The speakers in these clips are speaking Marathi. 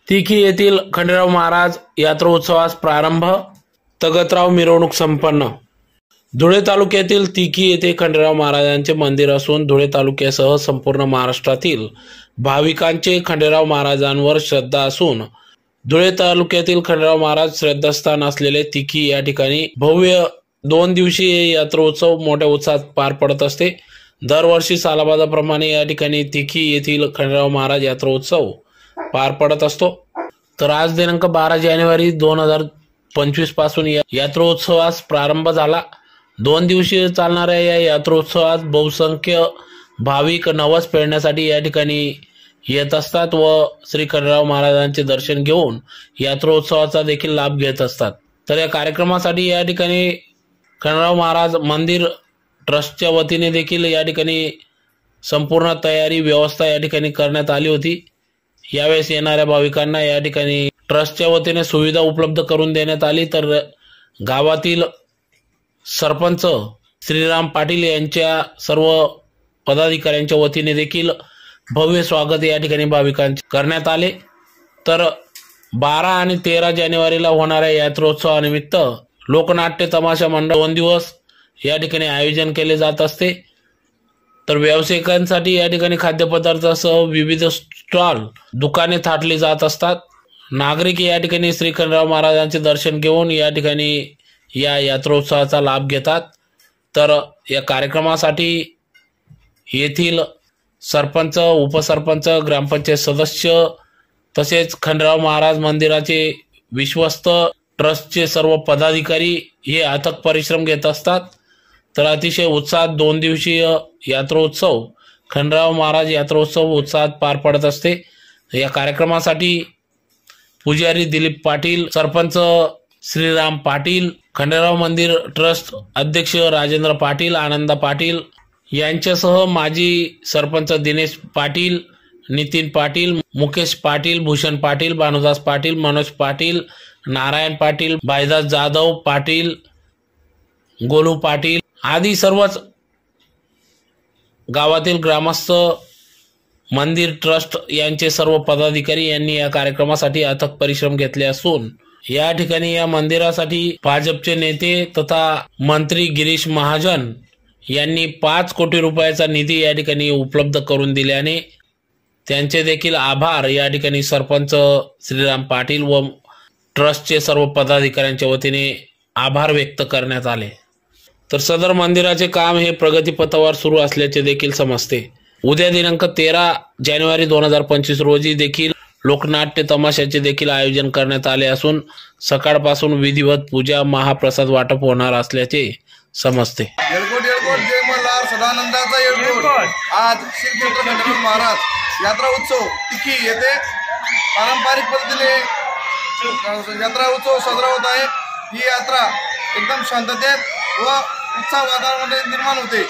तिकी येथील खंडेराव महाराज यात्रोत्सवास प्रारंभ, तगतराव मिरवणूक संपन्न। धुळे तालुक्यातील तिकी येथे खंडेराव महाराजांचे मंदिर असून धुळे तालुक्यासह संपूर्ण महाराष्ट्रातील भाविकांचे खंडेराव महाराजांवर श्रद्धा असून धुळे तालुक्यातील खंडेराव महाराज श्रद्धास्थान असलेले तिकी या ठिकाणी भव्य 2 दिवसीय यात्रोत्सव मोठ्या उत्साहात पार पडत असते। दरवर्षी सालाबादाप्रमाणे या ठिकाणी तिकी येथील खंडेराव महाराज यात्रोत्सव पार पडत असतो। तर आज दिनांक 12 जानेवारी 2025 पासून यात्रोत्सवास प्रारंभ झाला। 2 दिवसीय चालणाऱ्या या यात्रोत्सवात बहुसंख्य भाविक नवस फेडण्यासाठी या ठिकाणी येत असतात व श्री खंडेराव महाराजांचे दर्शन घेऊन यात्रोत्सवाचा देखील लाभ घेत असतात। तर या कार्यक्रमासाठी या ठिकाणी खंडेराव महाराज मंदिर ट्रस्टच्या वतीने देखील या ठिकाणी संपूर्ण तयारी व्यवस्था या ठिकाणी करण्यात आली होती। यावेळेस येणाऱ्या भाविकांना या ठिकाणी ट्रस्टच्या वतीने सुविधा उपलब्ध करून देण्यात आली। तर गावातील सरपंच श्रीराम पाटील यांच्या सर्व पदाधिकाऱ्यांच्या वतीने देखील भव्य स्वागत या ठिकाणी भाविकांचे करण्यात आले। तर 12 आणि 13 जानेवारीला होणाऱ्या यात्रोत्सवानिमित्त लोकनाट्य तमाशा मंडळ 2 दिवस या ठिकाणी आयोजन केले जात असते। तर व्यावसायिकांसाठी या ठिकाणी खाद्यपदार्थासह विविध स्टॉल दुकाने थाटली जात असतात। नागरिक या ठिकाणी श्री खंडेराव महाराजांचे दर्शन घेऊन या ठिकाणी या यात्रोत्सवाचा लाभ घेतात। तर या कार्यक्रमासाठी येथील सरपंच, उपसरपंच, ग्रामपंचायत सदस्य तसेच खंडेराव महाराज मंदिराचे विश्वस्त ट्रस्टचे सर्व पदाधिकारी हे अथक परिश्रम घेत असतात। तर अतिशय उत्साहात 2 दिवसीय यात्रोत्सव खंडेराव महाराज यात्रोत्सव उत्साहात पार पडत असते। या कार्यक्रमासाठी पुजारी दिलीप पाटील, सरपंच श्रीराम पाटील, खंडेराव मंदिर ट्रस्ट अध्यक्ष राजेंद्र पाटील, आनंदा पाटील यांच्यासह माजी सरपंच दिनेश पाटील, नितीन पाटील, मुकेश पाटील, भूषण पाटील, भानुदास पाटील, मनोज पाटील, नारायण पाटील, भाईदास जाधव पाटील, गोलू पाटील आदी सर्वच गावातील ग्रामस्थ, मंदिर ट्रस्ट यांचे सर्व पदाधिकारी यांनी या कार्यक्रमासाठी अथक परिश्रम घेतले असून या ठिकाणी या मंदिरासाठी भाजपचे नेते तथा मंत्री गिरीश महाजन यांनी 5 कोटी रुपयाचा निधी या ठिकाणी उपलब्ध करून दिल्याने त्यांचे देखील आभार या ठिकाणी सरपंच श्रीराम पाटील व ट्रस्टचे सर्व पदाधिकाऱ्यांच्या वतीने आभार व्यक्त करण्यात आले। तर सदर मंदिराचे काम हे प्रगतीपथावर सुरू असल्याचे देखील समजते। उद्या दिनांक 13 जानेवारी 2025 रोजी देखील लोकनाट्य तमाशाचे देखील आयोजन करण्यात आले असून सकाळपासून विधिवत पूजा, महाप्रसाद वाटप होणार असल्याचे समजते। जय मल्हार सदानंदाचा येळकोट। आज श्री खंडेराव महाराज यात्रा उत्सव तिकी येथे पारंपरिक पद्धतीने यात्रा उत्सव साजरा होत आहे। ही यात्रा एकदम शांततेत व उत्साह वातावरणामध्ये निर्माण होते।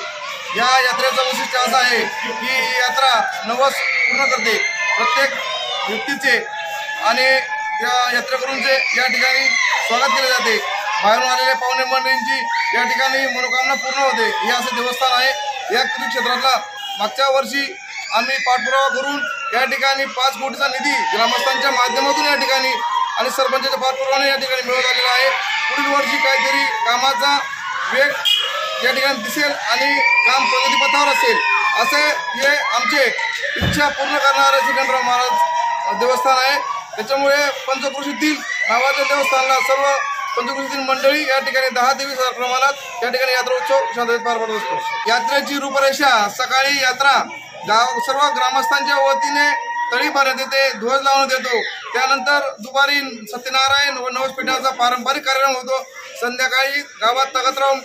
या यात्रेचा वैशिष्ट्य असं आहे की ही यात्रा नवस पूर्ण करते प्रत्येक व्यक्तीचे आणि या यात्रेकरूंचे या ठिकाणी स्वागत केले जाते। बाहेरून आलेल्या पाहुणे मंडळींची या ठिकाणी मनोकामना पूर्ण होते। हे असं देवस्थान आहे। या क्षेत्रातला मागच्या वर्षी आम्ही पाठपुरावा करून या ठिकाणी 5 कोटीचा निधी ग्रामस्थांच्या माध्यमातून या ठिकाणी आणि सरपंचाच्या पाठपुरावाने या ठिकाणी मिळवत आलेला आहे। पुढील वर्षी काहीतरी कामाचा वेग या ठिकाणी दिसेल आणि काम प्रगतीपथावर असेल असे हे आमचे इच्छा पूर्ण करणारे श्री खंडेराव महाराज देवस्थान आहे। त्याच्यामुळे पंचक्रोशीतील नावाच्या देवस्थानाला सर्व पंचक्रोशीतील मंडळी या ठिकाणी 10 ते 20 प्रमाणात या ठिकाणी यात्रा उत्सव शांततेत पार पडत असतो। यात्रेची रूपरेषा सकाळी यात्रा सर्व ग्रामस्थांच्या वतीने तळी भरण्यात येते, ध्वज लावण्यात येतो। त्यानंतर दुपारी सत्यनारायण व नवसपेठाचा पारंपरिक कार्यक्रम होतो। संध्याकाळी गावात तगतराव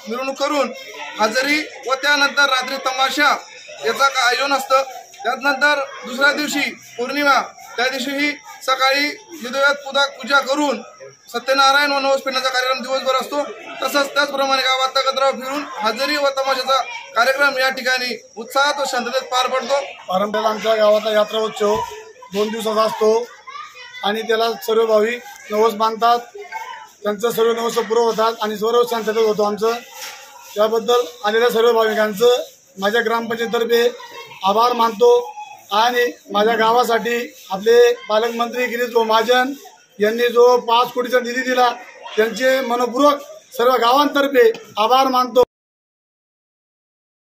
मिरवणूक करून हजेरी व त्यानंतर रात्री तमाशा याचा आयोजन असतं। त्यानंतर दुसऱ्या दिवशी पौर्णिमा, त्या दिवशीही सकाळी विधिवत पूजा करून सत्यनारायण व नवसपेठाचा कार्यक्रम दिवसभर असतो। तसंच त्याचप्रमाणे गावात तगतराव फिरून हजेरी व तमाशाचा कार्यक्रम या ठिकाणी उत्साहात व शांततेत पार पडतो। पारंपरिक आमच्या गावाचा यात्रा उत्सव 2 दिवसाचा असतो आणि त्याला सर्व भाविक नवस बांधतात, त्यांचं सर्व नवस पूर्ण होतात आणि सर्व शांततेत होतो आमचं। त्याबद्दल आलेल्या सर्व भाविकांचं माझ्या ग्रामपंचायतीतर्फे आभार मानतो। आणि माझ्या गावासाठी आपले पालकमंत्री गिरीश भाऊ महाजन यांनी जो 5 कोटीचा निधी दिला त्यांचे मनपूर्वक सर्व गावांतर्फे आभार मानतो।